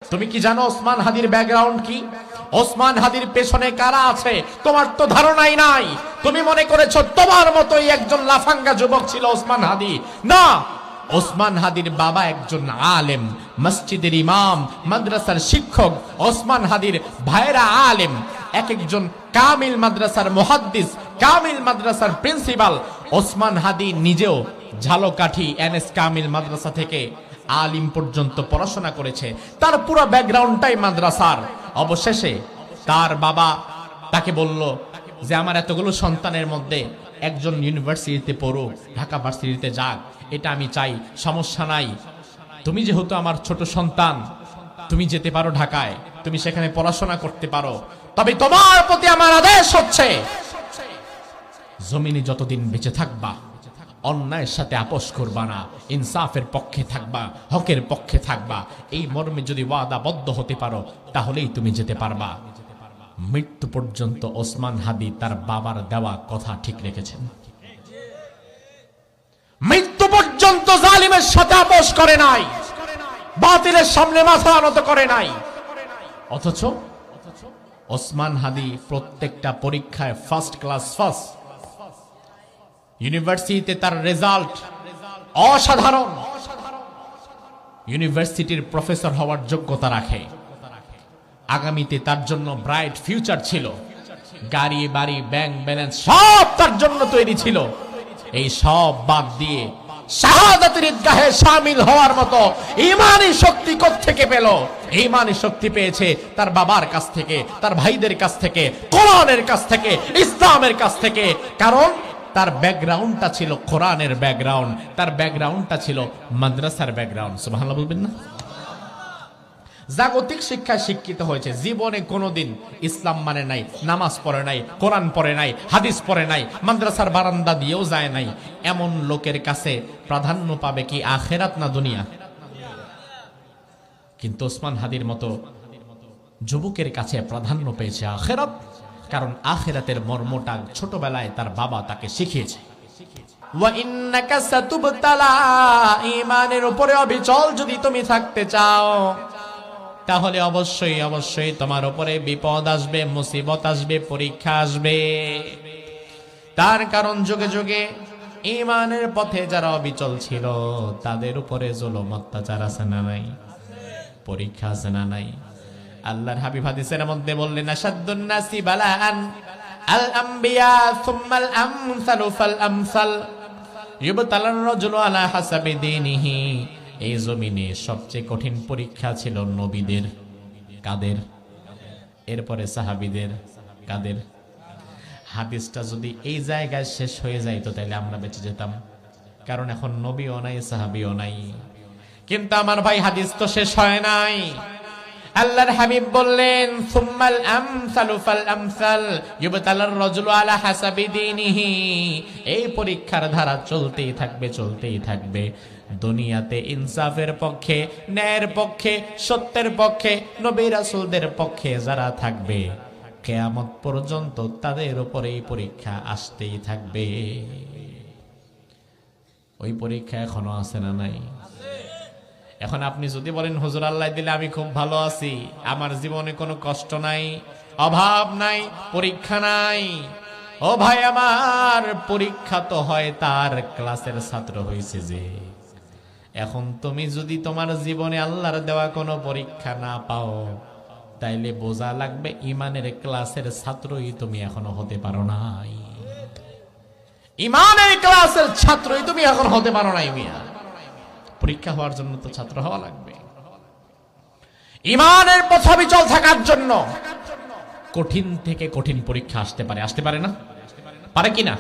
তুমি কি জানো ওসমান হাদির ব্যাকগ্রাউন্ড কি? ওসমান হাদির পেছনে কারা আছে তোমার তো ধারণাই নাই। তুমি মনে করেছো তোমার মতোই একজন লাফাঙ্গা যুবক ছিল ওসমান হাদি। না, ওসমান হাদির বাবা একজন আলেম, মসজিদের ইমাম, মাদ্রাসার শিক্ষক। ওসমান হাদির ভাইরা আলেম, এক একজন কামিল মাদ্রাসার মুহাদ্দিস, কামিল মাদ্রাসার প্রিন্সিপাল। ওসমান হাদি নিজেও ঝালকাঠি এনএস কামিল মাদ্রাসা থেকে আলিম পর্যন্ত পড়াশোনা করেছে। তার পুরো ব্যাকগ্রাউন্ডটাই মাদ্রাসার। অবশেষে তার বাবা তাকে বলল যে আমার এতগুলো সন্তানের মধ্যে একজন ইউনিভার্সিটিতে পড়ুক, ঢাকা ভার্সিটিতে যাক, এটা আমি চাই, সমস্যা নাই। তুমি যেহেতু আমার ছোট সন্তান, তুমি যেতে পারো ঢাকায়, তুমি সেখানে পড়াশোনা করতে পারো, তবে তোমার প্রতি আমার আদেশ হচ্ছে জমিনে যতদিন বেঁচে থাকবা অন্যায়ের সাথে আপোষ করবা না, ইনসাফের পক্ষে থাকবা, হকের পক্ষে থাকবা। এই মর্মে যদি ওয়াদাবদ্ধ হতে পারো তাহলেই তুমি যেতে পারবা। মৃত্যু পর্যন্ত ওসমান হাদি তার বাবার দেওয়া কথা ঠিক রেখেছেন। মৃত্যু পর্যন্ত জালিমের সাথে আপোষ করে নাই, বাতিলের সামনে মাথা নত করে নাই। অথচ ওসমান হাদি প্রত্যেকটা পরীক্ষায় ফার্স্ট ক্লাস ফার্স্ট। ইউনিভার্সিটিতে তার রেজাল্ট অসাধারণ। ইউনিভার্সিটির প্রফেসর হওয়ার যোগ্যতা রাখে। আগামীতে তার জন্য ব্রাইট ফিউচার ছিল। গাড়ি বাড়ি ব্যাংক ব্যালেন্স সব তার জন্য তৈরি ছিল। এই সব বাদ দিয়ে শাহাদাতের ঈদগাহে শামিল হওয়ার মতো ঈমানি শক্তি কোত্থেকে পেল? ঈমানি শক্তি পেয়েছে তার বাবার কাছ থেকে, তার ভাইদের কাছ থেকে, কোরআনের কাছ থেকে, ইসলামের কাছ থেকে। কারণ তার ব্যাকগ্রাউন্ডটা ছিল কোরআনের ব্যাকগ্রাউন্ড, তার ব্যাকগ্রাউন্ডটা ছিল মাদ্রাসার ব্যাকগ্রাউন্ড। সুবহানাল্লাহ বলবেন না? জাগতিক শিক্ষায় শিক্ষিত হয়েছে, জীবনে কোনোদিন ইসলাম মানে নাই, নামাজ পড়ে নাই, কোরআন পড়ে নাই, হাদিস পড়ে নাই, মাদ্রাসার বারান্দা দিয়েও যায় নাই। এমন লোকের কাছে প্রাধান্য পাবে কি আখেরাত না দুনিয়া? কিন্তু ওসমান হাদির মতো যুবকের কাছে প্রাধান্য পেয়েছে আখেরাত। কারণ আখিরাতের মর্মটা ছোটবেলায় তার বাবা তাকে শিখিয়েছে। ওয়া ইন্নাকা সাতুবতালা, ঈমানের উপরে অবিচল যদি তুমি থাকতে চাও তাহলে অবশ্যই অবশ্যই তোমার উপরে বিপদ আসবে, মুসিবত আসবে, পরীক্ষা আসবে। তার কারণ যুগে যুগে ঈমানের পথে যারা অবিচল ছিল তাদের উপরে জুলুম অত্যাচার আছে না নাই? পরীক্ষা আছে না নাই? আল্লাহর হাবিব হাদিসের মধ্যে বললেন, আশাদ্দুন নাসি বালাআন আল আম্বিয়া সুম্মাল আমসালু ফাল আমসাল ইউবতালার রাজুলু আলা হাসাবি দীনিহি। এই জমিনে সবচেয়ে কঠিন পরীক্ষা ছিল নবীদের। কাদের? এরপরে সাহাবীদের। কাদের? হাদিসটা যদি এই জায়গায় শেষ হয়ে যায় তো তাহলে আমরা বেঁচে যেতাম। কারণ এখন নবীও নাই, সাহাবীও নাই। কিন্তু আমার ভাই, হাদিস তো শেষ হয় নাই। আল্লাহর হাবিব বললেন, সুম্মাল আমসালু ফাল আমসাল ইউবতালার রাজুলু আলা হাসাবি দীনিহি। এই পরীক্ষার ধারা চলতেই থাকবে, চলতেই থাকবে। দুনিয়াতে ইনসাফের পক্ষে, ন্যায়ের পক্ষে, সত্যের পক্ষে, নবী রাসূলদের পক্ষে যারা থাকবে কিয়ামত পর্যন্ত তাদের উপরে এই পরীক্ষা আসতেই থাকবে। ওই পরীক্ষা এখনো আছে না নাই? এখন আপনি যদি বলেন, হুজুর আল্লাহ দিলে আমি খুব ভালো আছি, আমার জীবনে কোনো কষ্ট নাই, অভাব নাই, পরীক্ষা নাই। ও ভাই আমার, পরীক্ষা তো হয় তার ক্লাসের ছাত্র হয়েছে যে। এখন তুমি যদি তোমার জীবনে আল্লাহর দেওয়া কোনো পরীক্ষা না পাও তাইলে বোঝা লাগবে ঈমানের ক্লাসের ছাত্রই তুমি এখনো হতে পারো নাই। ঈমানের ক্লাসের ছাত্রই তুমি এখন হতে পারো নাই মিয়া। পরীক্ষা হওয়ার জন্য তো ছাত্র হওয়া লাগবে। ঈমানের পথে অবিচল থাকার জন্য কঠিন থেকে কঠিন পরীক্ষা আসতে পারে, আসতে পারে না? পারে কিনা?